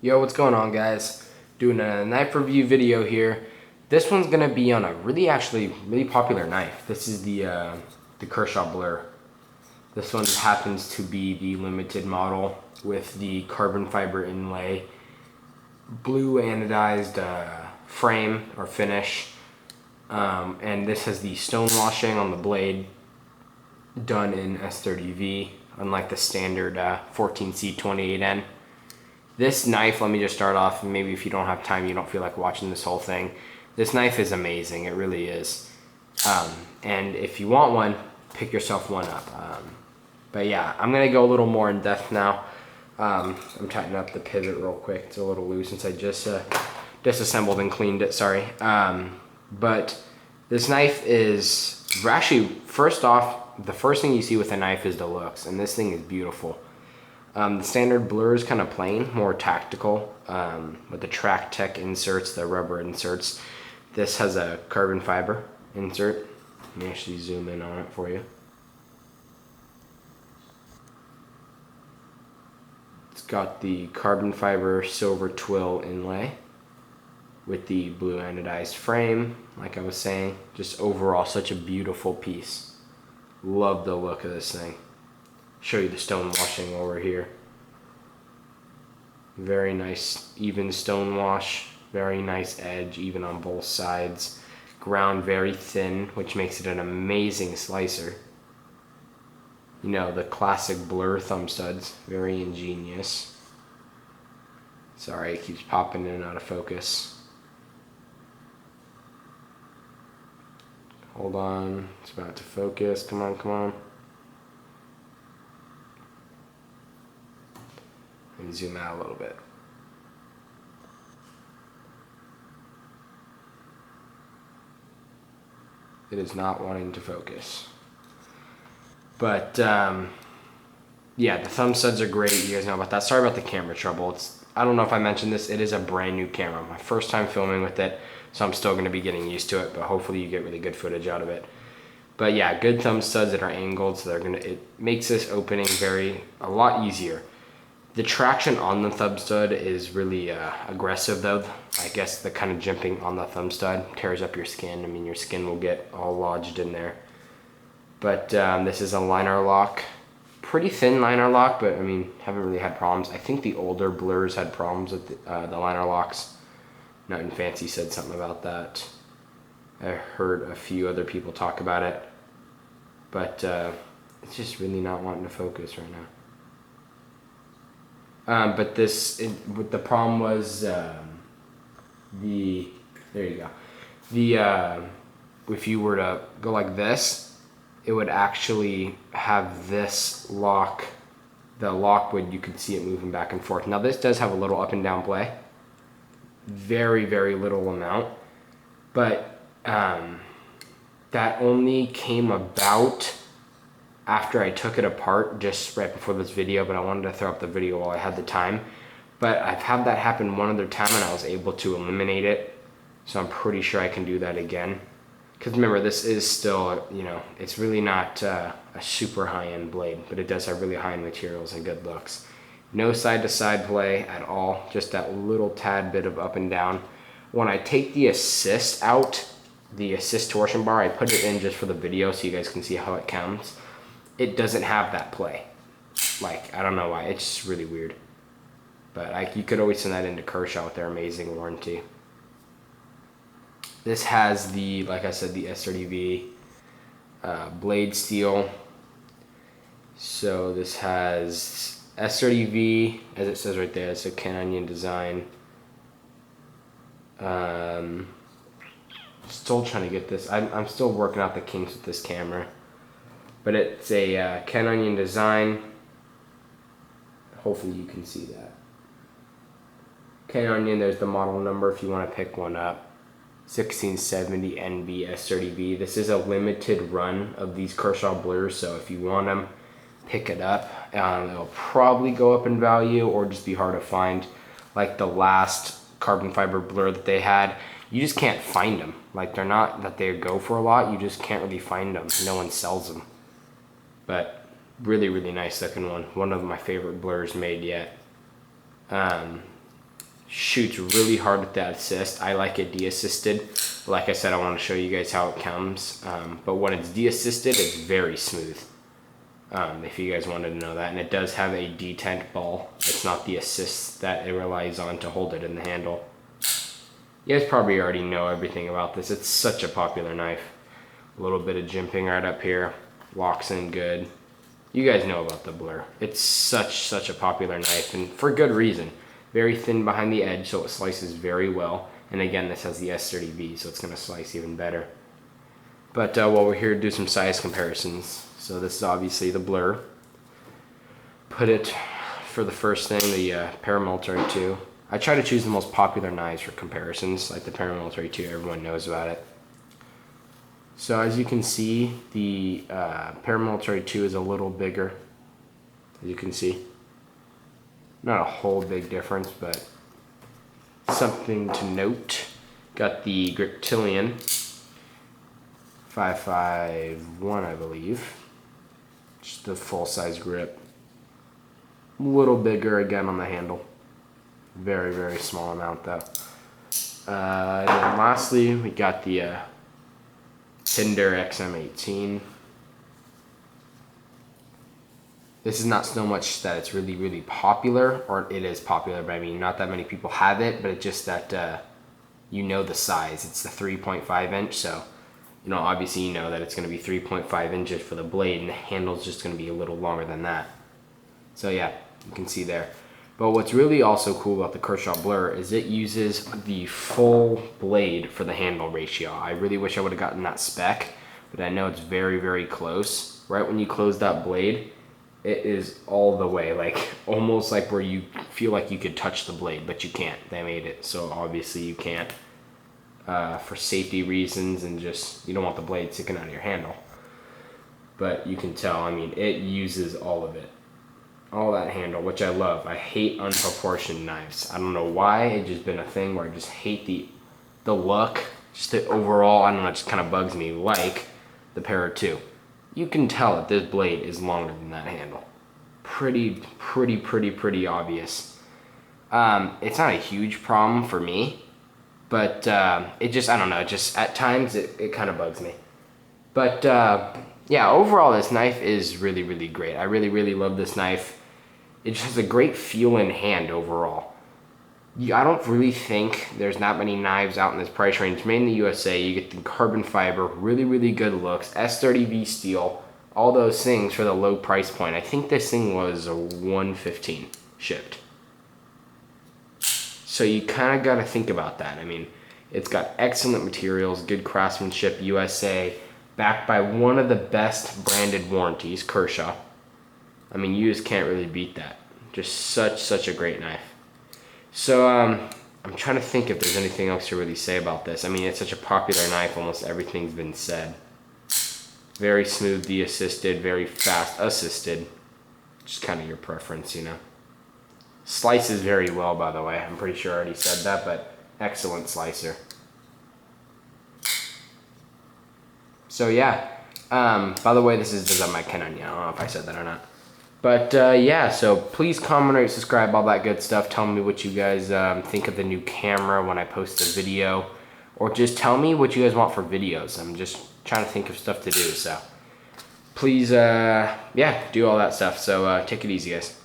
Yo, what's going on, guys? Doing a knife review video here. This one's gonna be on a really popular knife. This is the Kershaw Blur. This one happens to be the limited model with the carbon fiber inlay, blue anodized frame or finish, and this has the stone washing on the blade done in S30V, unlike the standard 14C28N. This knife, let me just start off, maybe if you don't have time, you don't feel like watching this whole thing. This knife is amazing, it really is. And if you want one, pick yourself one up. But yeah, I'm gonna go a little more in depth now. I'm tightening up the pivot real quick. It's a little loose since I just disassembled and cleaned it, sorry. But this knife is, actually, first off, the first thing you see with a knife is the looks, and this thing is beautiful. The standard Blur is kind of plain, more tactical, with the Track Tech inserts, the rubber inserts. This has a carbon fiber insert. Let me actually zoom in on it for you. It's got the carbon fiber silver twill inlay with the blue anodized frame, like I was saying. Just overall, such a beautiful piece. Love the look of this thing. Show you the stone washing over here. Very nice even stone wash, very nice edge even on both sides. Ground very thin, which makes it an amazing slicer. You know, the classic Blur thumb studs, very ingenious. Sorry, it keeps popping in and out of focus. Hold on, it's about to focus, come on, come on. And zoom out a little bit. It is not wanting to focus. But yeah, the thumb studs are great. You guys know about that. Sorry about the camera trouble. I don't know if I mentioned this. It is a brand new camera. My first time filming with it, so I'm still going to be getting used to it. But hopefully you get really good footage out of it. But yeah, good thumb studs that are angled, so it makes this opening a lot easier. The traction on the thumb stud is really aggressive though. I guess the kind of jimping on the thumb stud tears up your skin. I mean, your skin will get all lodged in there. But this is a liner lock. Pretty thin liner lock, but I mean, haven't really had problems. I think the older Blurs had problems with the liner locks. Nothing Fancy said something about that. I heard a few other people talk about it. But it's just really not wanting to focus right now. But what the problem was, there you go. If you were to go like this, it would actually have this lock, the lock would, you could see it moving back and forth. Now this does have a little up and down play, very, very little amount, but that only came about after I took it apart just right before this video, but I wanted to throw up the video while I had the time. But I've had that happen one other time and I was able to eliminate it. So I'm pretty sure I can do that again. Because remember, this is still, you know, it's really not a super high-end blade, but it does have really high-end materials and good looks. No side-to-side play at all, just that little tad bit of up and down. When I take the assist out, the assist torsion bar, I put it in just for the video so you guys can see how it counts. It doesn't have that play. Like, I don't know why, it's just really weird. But you could always send that into Kershaw with their amazing warranty. This has the, like I said, the S30V blade steel. So this has S30V, as it says right there, it's a Canonian design. Still trying to get this, I'm still working out the kinks with this camera. But it's a Canonian design. Hopefully you can see that. Canonian, there's the model number if you want to pick one up. 1670 NB S30V. This is a limited run of these Kershaw Blurs, so if you want them, pick it up. It'll probably go up in value or just be hard to find. Like the last carbon fiber Blur that they had, you just can't find them. Like, they're not that they go for a lot, you just can't really find them. No one sells them. But really, really nice looking one. One of my favorite Blurs made yet. Shoots really hard with that assist. I like it de-assisted. Like I said, I want to show you guys how it comes. But when it's de-assisted, it's very smooth. If you guys wanted to know that. And it does have a detent ball. It's not the assist that it relies on to hold it in the handle. You guys probably already know everything about this. It's such a popular knife. A little bit of jimping right up here. Locks in good. You guys know about the Blur. It's such a popular knife, and for good reason. Very thin behind the edge, so it slices very well. And again, this has the S30V, so it's going to slice even better. But while we're here, do some size comparisons. So this is obviously the Blur. Put it for the first thing, the Paramilitary 2. I try to choose the most popular knives for comparisons, like the Paramilitary 2. Everyone knows about it. So as you can see, the Paramilitary 2 is a little bigger, as you can see. Not a whole big difference, but something to note. Got the Griptilian 551, I believe. Just the full-size grip. A little bigger again on the handle. Very small amount though. And then lastly, we got the Tinder XM18. This is not so much that it's really popular, or it is popular, but I mean not that many people have it, but it's just that you know the size. It's the 3.5 inch, so you know obviously you know that it's going to be 3.5 inches for the blade, and the handle's just going to be a little longer than that. So yeah, you can see there. But what's really also cool about the Kershaw Blur is it uses the full blade for the handle ratio. I really wish I would have gotten that spec, but I know it's very close. Right when you close that blade, it is all the way, like almost like where you feel like you could touch the blade, but you can't. They made it so obviously you can't for safety reasons, and just you don't want the blade sticking out of your handle. But you can tell, I mean, it uses all of it. All that handle, which I love. I hate unproportioned knives. I don't know why. It's just been a thing where I just hate the look. Just the overall, I don't know, it just kind of bugs me. Like the Para 2. You can tell that this blade is longer than that handle. Pretty obvious. It's not a huge problem for me, but it just, I don't know, just at times it kind of bugs me. But yeah, overall this knife is really great. I really love this knife. It just has a great feel in hand overall. I don't really think there's that many knives out in this price range. Made in the USA, you get the carbon fiber, really good looks, S30V steel, all those things for the low price point. I think this thing was a $115 shipped. So you kind of got to think about that. I mean, it's got excellent materials, good craftsmanship, USA, backed by one of the best branded warranties, Kershaw. I mean, you just can't really beat that. Just such a great knife. So I'm trying to think if there's anything else to really say about this. I mean, it's such a popular knife, almost everything's been said. Very smooth de-assisted, very fast assisted. Just kind of your preference, you know. Slices very well, by the way. I'm pretty sure I already said that, but excellent slicer. So yeah, by the way, this is design by Ken Onion. I don't know if I said that or not. But yeah, so please comment, rate, subscribe, all that good stuff. Tell me what you guys think of the new camera when I post a video. Or just tell me what you guys want for videos. I'm just trying to think of stuff to do. So please, yeah, do all that stuff. So take it easy, guys.